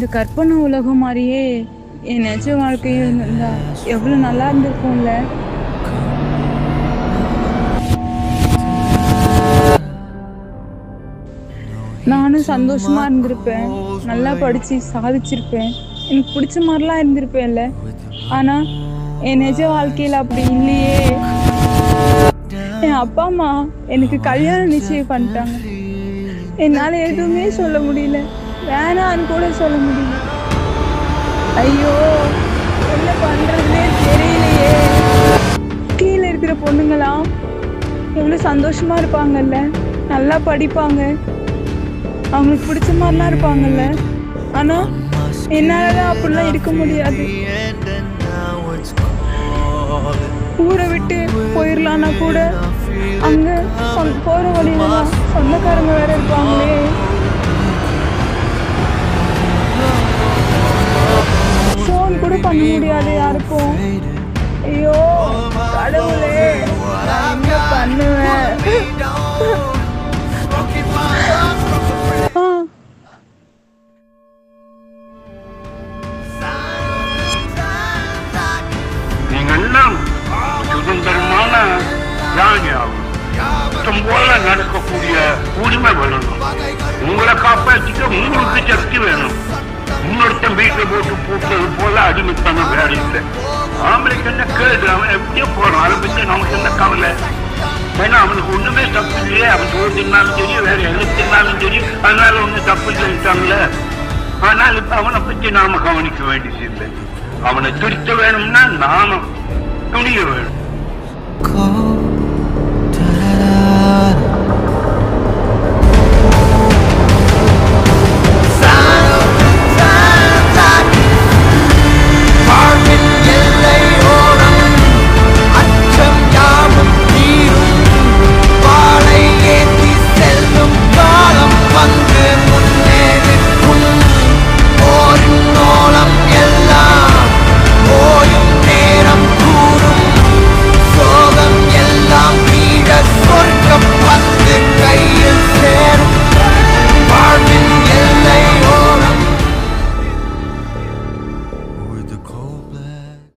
இந்த கற்பனை உலகம் மாதிரியே என் நிஜ வாழ்க்கையும் இருந்தா எவ்வளவு நல்லா இருந்திருக்கும்ல. நானும் சந்தோஷமா இருந்திருப்பேன், நல்லா படிச்சு சாதிச்சிருப்பேன், எனக்கு பிடிச்ச மாதிரிலாம் இருந்திருப்பேன்ல. ஆனா என் நிஜ வாழ்க்கையில அப்படி இல்லையே. என் அப்பா அம்மா எனக்கு கல்யாணம் நிச்சயம் பண்ணிட்டாங்க. என்னால எதுவுமே சொல்ல முடியல, வேணான்னு கூட சொல்ல முடியல. ஐயோ, என்ன பண்றதுன்னே தெரியலையே. கீழே இருக்கிற பொண்ணுங்களாம் எவ்வளவு சந்தோஷமா இருப்பாங்கல்ல, நல்லா படிப்பாங்க, அவங்களுக்கு பிடிச்ச மாதிரிலாம் இருப்பாங்கல்ல. ஆனா என்னாலதான் அப்படிலாம் இருக்க முடியாது. ஊரை விட்டு போயிடலான்னா கூட அங்க போற வழியிலதான் சொந்தக்காரங்க வேற இருப்பாங்களே. ஃபோன் கூட பண்ண முடியாது யாருக்கும். ஐயோ கடவுளே, நான் என்ன பண்ணுவேன்? நீங்கெல்லாம் சுதந்திரமான யானையாகும் போல நடக்கக்கூடிய உரிமை வேணும். உங்களை காப்பாற்றிக்க உங்களுக்கு சக்தி வேணும். இன்னொருத்தன் வீட்டில் போட்டு பூட்டது போல அடிமைத்தனம் வேற இல்லை. ஆம்பளைக்கு என்ன கேடு, அவன் எப்படியோ போறான், அதை பற்றி நமக்கு என்ன கவலை? ஏன்னா அவனுக்கு ஒண்ணுமே தப்பு இல்லையே. அவன் சோறு தின்னாலும் சரி, வேற எது தின்னாலும் சரி, அதனால ஒன்றும் தப்பு சொல்லிட்டாங்கல்ல. ஆனால் இப்ப அவனை பற்றி நாம கவனிக்க வேண்டியது இல்லை. அவனை திருத்த வேணும்னா நாம துணிய வேணும்.